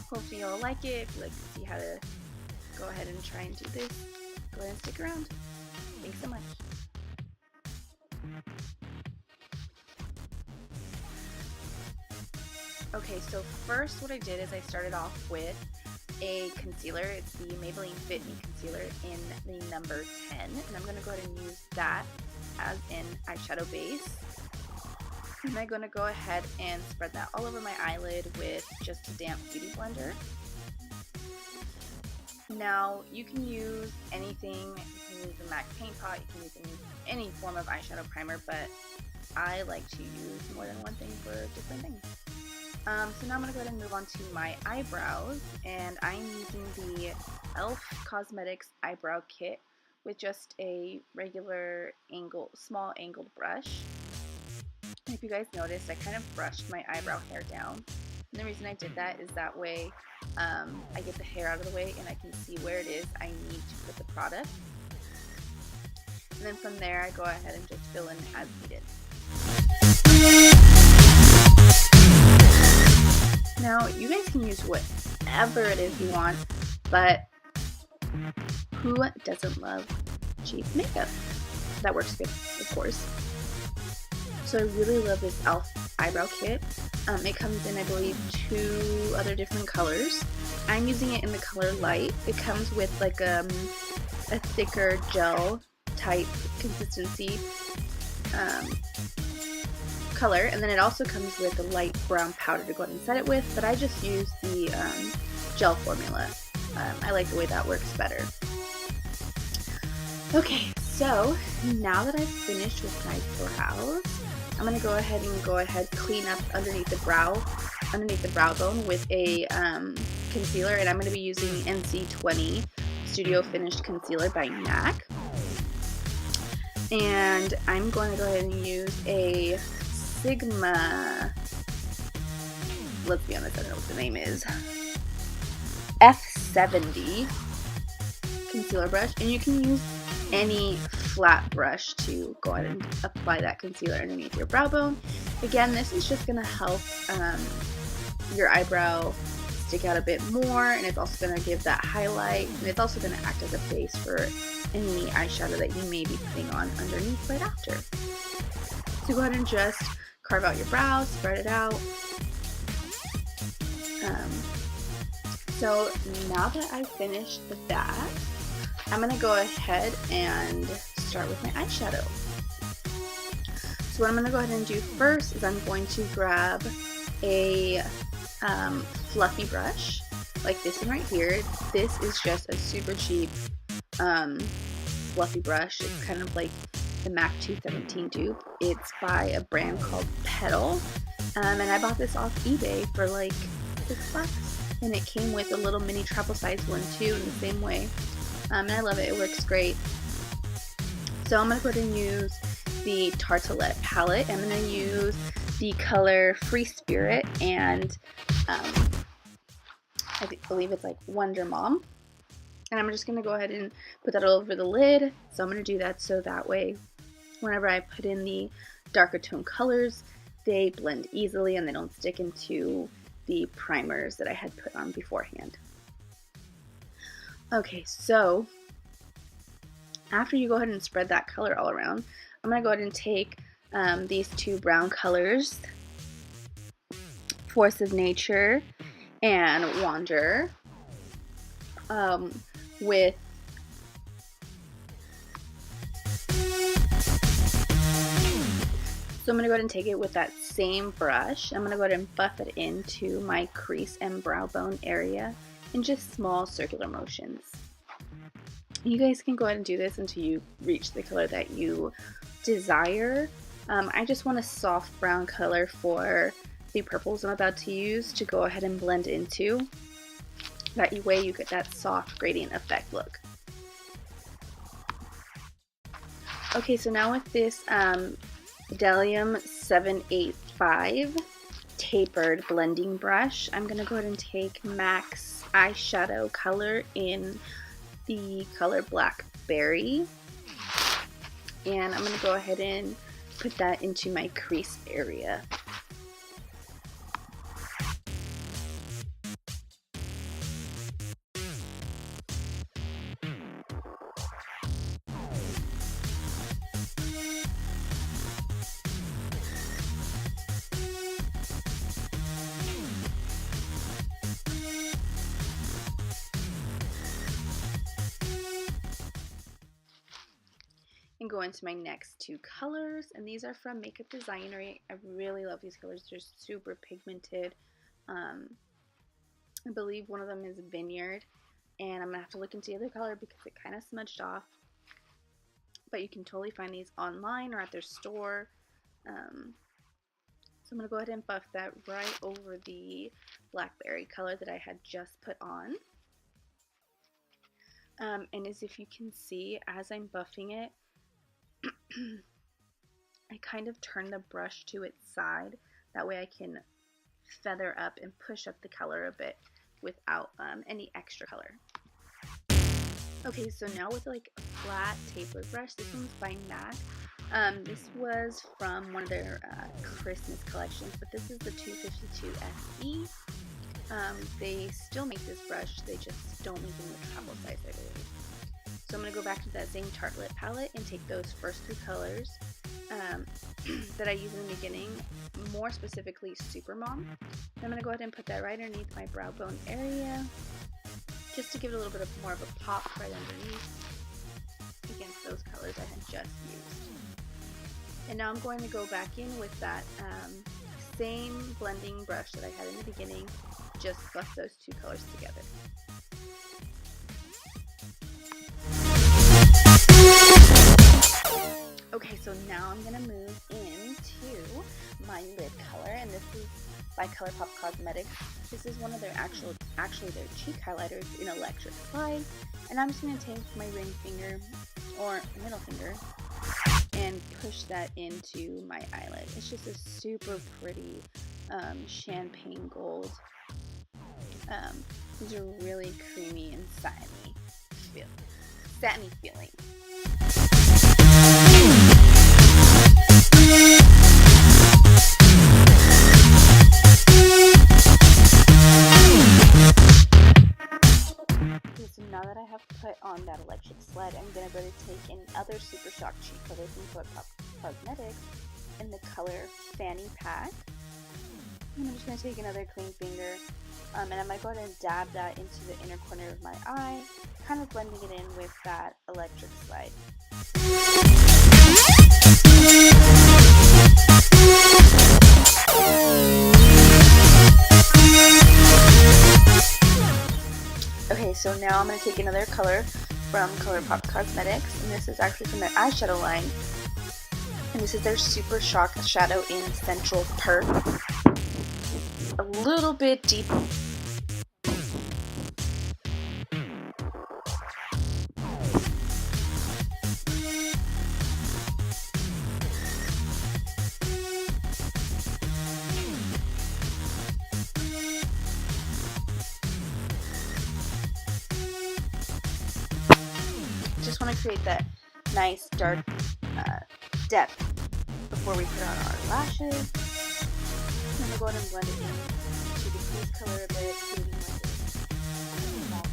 Hopefully you'll like it. If you'd like to see how to go ahead and try and do this, go ahead and stick around. Thanks so much. Okay, so first what I did is I started off with a concealer. It's the Maybelline Fit Me Concealer in the number 10, and I'm going to go ahead and use that as an eyeshadow base. And I'm going to go ahead and spread that all over my eyelid with just a damp beauty blender. Now, you can use anything. You can use a MAC paint pot, you can use any form of eyeshadow primer, but I like to use more than one thing for different things. So now I'm going to go ahead and move on to my eyebrows, and I'm using the e.l.f. Cosmetics eyebrow kit with just a regular small angled brush. And if you guys noticed, I kind of brushed my eyebrow hair down, and the reason I did that is that way I get the hair out of the way and I can see where it is I need to put the product. And then from there I go ahead and just fill in as needed. Now, you guys can use whatever it is you want, but who doesn't love cheap makeup? That works good, of course. So I really love this e.l.f. eyebrow kit. It comes in, I believe, 2 other different colors. I'm using it in the color light. It comes with like a thicker gel type consistency color, and then it also comes with a light brown powder to go ahead and set it with, but I just use the gel formula. I like the way that works better. Okay, so now that I've finished with my brows, I'm going to go ahead clean up underneath the brow bone with a concealer, and I'm going to be using NC20 Studio Finished Concealer by MAC. And I'm going to go ahead and use a Sigma, let's be honest, I don't know what the name is, F70 concealer brush, and you can use any flat brush to go ahead and apply that concealer underneath your brow bone. Again, this is just going to help your eyebrow stick out a bit more, and it's also going to give that highlight, and it's also going to act as a base for any eyeshadow that you may be putting on underneath right after. So go ahead and just carve out your brows, spread it out. So now that I've finished with that, I'm going to go ahead and start with my eyeshadow. So what I'm going to go ahead and do first is I'm going to grab a fluffy brush like this one right here. This is just a super cheap fluffy brush. It's kind of like the MAC 217 dupe. It's by a brand called Petal, and I bought this off eBay for like $6, and it came with a little mini travel size one too in the same way, and I love it. It works great. So I'm going to go ahead and use the Tartelette palette. I'm going to use the color Free Spirit, and I believe it's like Wonder Mom. And I'm just going to go ahead and put that all over the lid. So I'm going to do that so that way whenever I put in the darker tone colors, they blend easily and they don't stick into the primers that I had put on beforehand. Okay, so after you go ahead and spread that color all around, I'm going to go ahead and take these 2 brown colors, Force of Nature and Wander, with so I'm going to go ahead and take it with that same brush. I'm going to go ahead and buff it into my crease and brow bone area in just small circular motions. You guys can go ahead and do this until you reach the color that you desire. I just want a soft brown color for the purples I'm about to use to go ahead and blend into. That way you get that soft gradient effect look. Okay, so now with this Delium 785 tapered blending brush, I'm going to go ahead and take MAC's eyeshadow color in the color Blackberry, and I'm going to go ahead and put that into my crease area. and go into my next two colors, and these are from Up Designory. I really love these colors. They're super pigmented. I believe one of them is Vineyard, and I'm gonna have to look into the other color because it kind of smudged off, but you can totally find these online or at their store. So I'm gonna go ahead and buff that right over the Blackberry color that I had just put on. And as if you can see, as I'm buffing it, I kind of turn the brush to its side. That way I can feather up and push up the color a bit without any extra color. Okay, so now with like a flat tapered brush, this one's by MAC. This was from one of their Christmas collections, but this is the 252 SE. They still make this brush, they just don't make it in the travel size, I believe. So I'm going to go back to that same Tartelette palette and take those first three colors that I used in the beginning, more specifically Super Mom. And I'm going to go ahead and put that right underneath my brow bone area, just to give it a little bit more of a pop right underneath against those colors I had just used. And now I'm going to go back in with that same blending brush that I had in the beginning, just buff those two colors together. Okay, so now I'm going to move into my lid color, and this is by Colourpop Cosmetics. This is one of their actually their cheek highlighters in electric slide, and I'm just going to take my ring finger or middle finger and push that into my eyelid. It's just a super pretty champagne gold. These are really creamy and satiny feeling. Okay, so now that I have put on that electric sled, I'm going to go to take another Super Shock cheek color from Colourpop Cosmetics in the color Fanny Pack. And I'm just going to take another clean finger, and I might go ahead and dab that into the inner corner of my eye, kind of blending it in with that electric slide. Okay, so now I'm going to take another color from Colourpop Cosmetics, and this is actually from their eyeshadow line, and this is their Super Shock Shadow in Central Perk. A little bit deep. Just want to create that nice dark depth before we put on our lashes. I'm going to go ahead and blend it in to the crease color a bit, creating like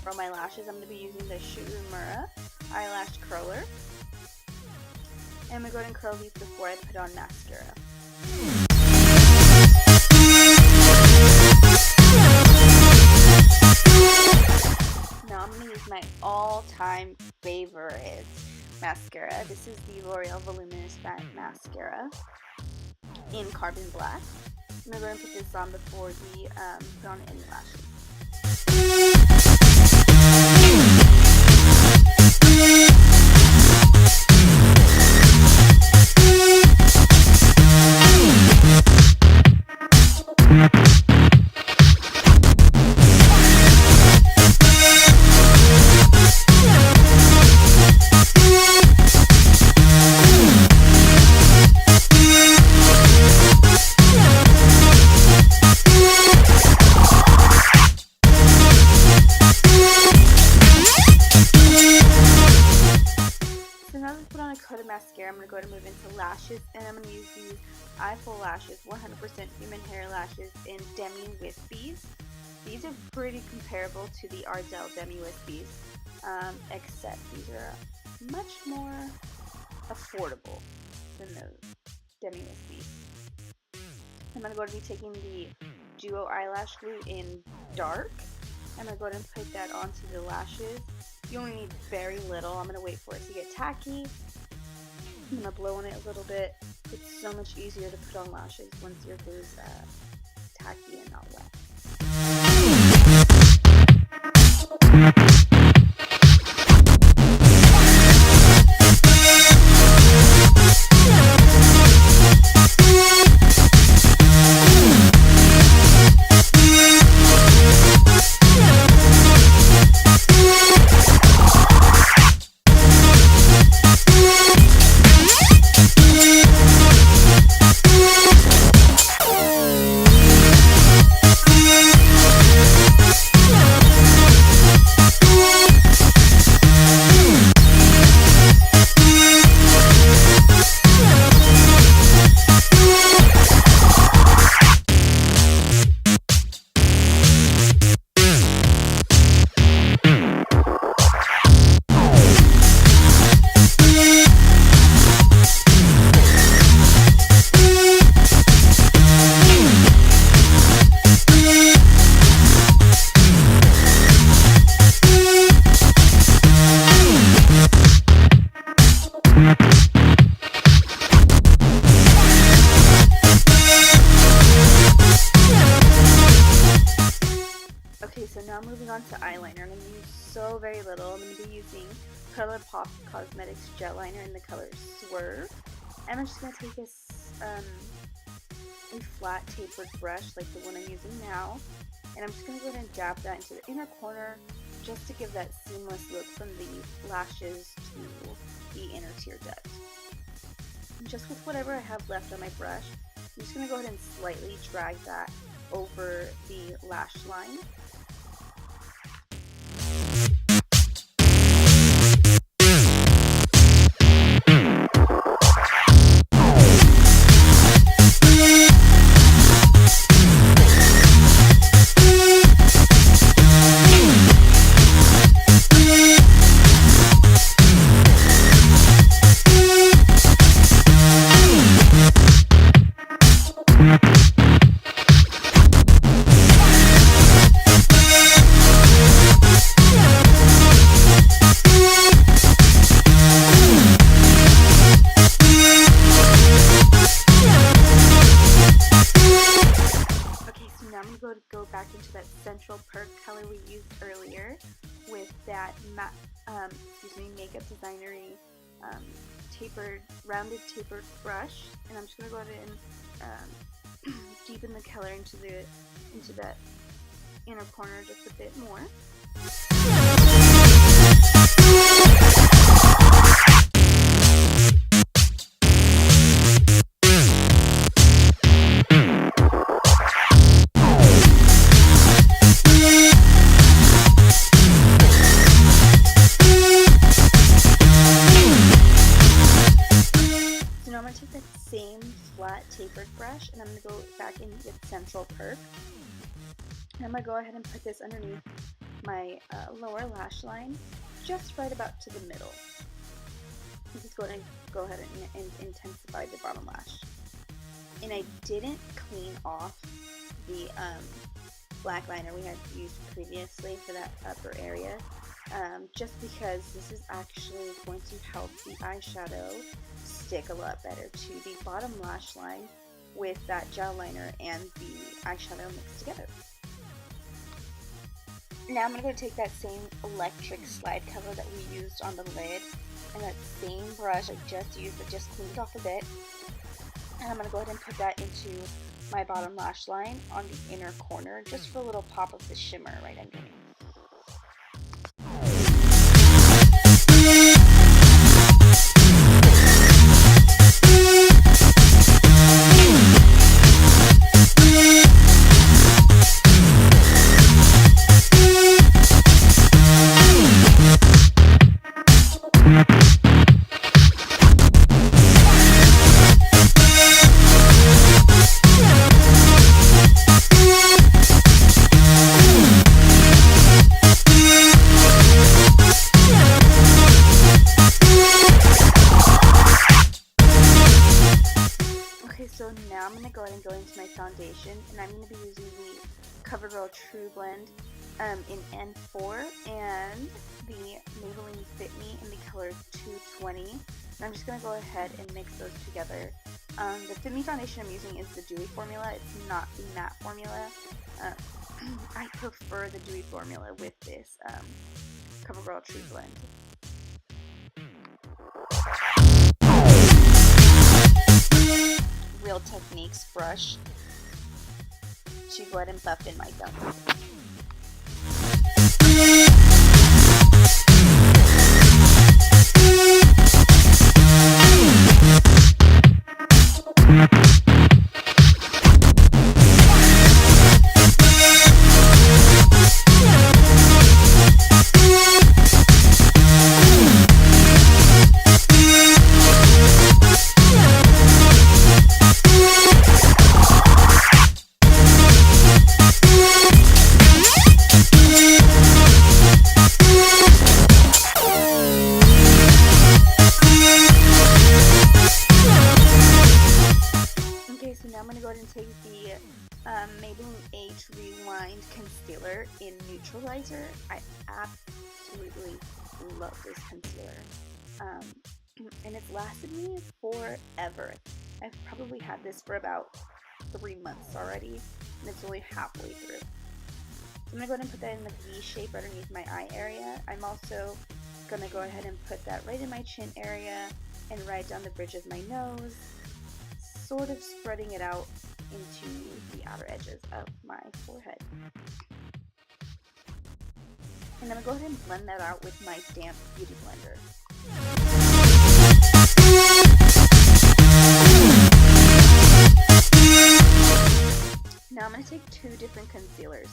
for my lashes, I'm going to be using the Uemura eyelash curler. And I'm going to go ahead and curl these before I put on mascara. Now I'm going to use my all-time favorite mascara. This is the L'Oreal Voluminous Matte Mascara in Carbon Black. I'm going to go ahead and put this on before we put on any lashes. Mascara, I'm going to go ahead and move into lashes, and I'm going to use these ifull lashes, 100% human hair lashes in Demi Wispies. These are pretty comparable to the Ardell Demi Wispies, except these are much more affordable. than the Demi Wisp. I'm going to go ahead and be taking the Duo Eyelash Glue in dark. I'm going to go ahead and put that onto the lashes. You only need very little. I'm going to wait for it to get tacky. I'm going to blow on it a little bit. It's so much easier to put on lashes once your glue is tacky and not wet. Okay, so now moving on to eyeliner. I'm going to use so very little. I'm going to be using Colourpop Cosmetics gel liner in the color Swerve. And I'm just going to take a flat tapered brush like the one I'm using now. And I'm just going to go ahead and dab that into the inner corner just to give that seamless look from the lashes to the inner tear duct. And just with whatever I have left on my brush, I'm just going to go ahead and slightly drag that over the lash line. Go back into that central perk color we used earlier with that Makeup Designory rounded tapered brush, and I'm just gonna go ahead and deepen the color into that inner corner just a bit more. Same flat tapered brush, and I'm going to go back in with Central Perk. And I'm going to go ahead and put this underneath my lower lash line, just right about to the middle. This is going to go ahead and intensify the bottom lash. And I didn't clean off the black liner we had used previously for that upper area, just because this is actually going to help the eyeshadow stick a lot better to the bottom lash line with that gel liner and the eyeshadow mixed together. Now I'm going to go take that same electric slide cover that we used on the lid and that same brush I just used but just cleaned off a bit, and I'm going to go ahead and put that into my bottom lash line on the inner corner just for a little pop of the shimmer right underneath. CoverGirl TruBlend in N4 and the Maybelline Fit Me in the color 220. And I'm just going to go ahead and mix those together. The Fit Me foundation I'm using is the Dewy formula. It's not the matte formula. I prefer the Dewy formula with this CoverGirl TruBlend. Real Techniques brush to go ahead and buff in my gum. Maybelline Age Rewind Concealer in Neutralizer. I absolutely love this concealer. And it's lasted me forever. I've probably had this for about 3 months already, and it's only halfway through. So I'm going to go ahead and put that in the V shape underneath my eye area. I'm also going to go ahead and put that right in my chin area and right down the bridge of my nose, sort of spreading it out into the outer edges of my forehead. And I'm going to go ahead and blend that out with my damp beauty blender. Now I'm going to take 2 different concealers.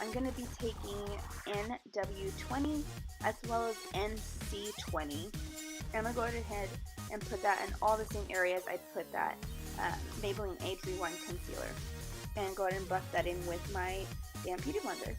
I'm going to be taking NW20 as well as NC20. And I'm going to go ahead and put that in all the same areas I put that Maybelline Age Rewind Concealer. And go ahead and buff that in with my damp beauty blender.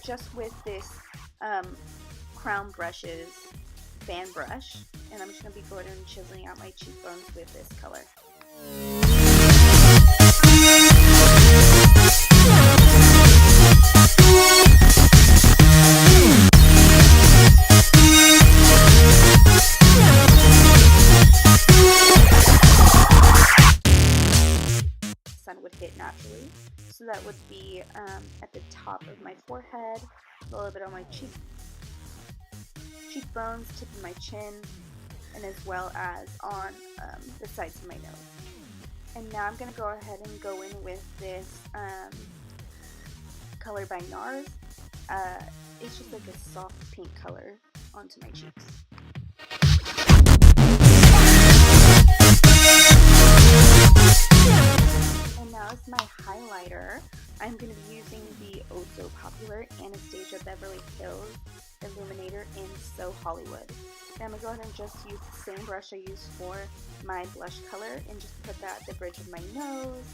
Just with this Crown Brushes fan brush, and I'm just going to be going and chiseling out my cheekbones with this color. Sun would hit naturally. So that would be at the top of my forehead, a little bit on my cheekbones, tip of my chin, and as well as on the sides of my nose. And now I'm going to go ahead and go in with this color by NARS. It's just like a soft pink color onto my cheeks. And now as my highlighter, I'm going to be using the oh so popular Anastasia Beverly Hills Illuminator in So Hollywood. And I'm going to go ahead and just use the same brush I used for my blush color and just put that at the bridge of my nose,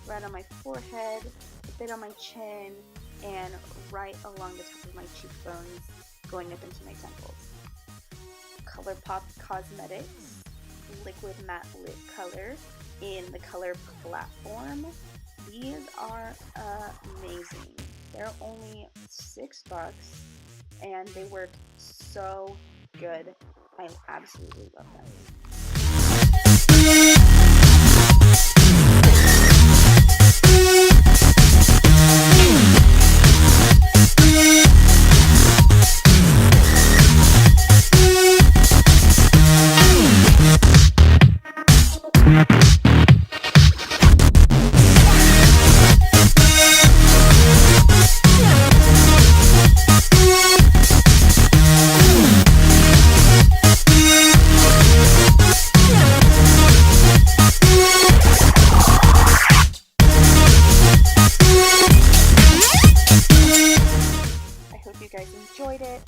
right on my forehead, a bit on my chin, and right along the top of my cheekbones, going up into my temples. Colourpop Cosmetics Liquid Matte Lip Color in the color Platform. These are amazing. They're only $6 and they work so good. I absolutely love them. it.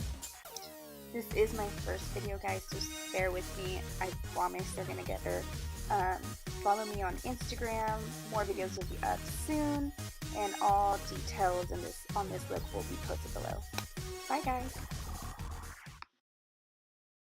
This is my first video, guys, so bear with me. I promise they're gonna get better. Follow me on Instagram. More videos will be up soon, and all details on this look will be posted below. Bye, guys.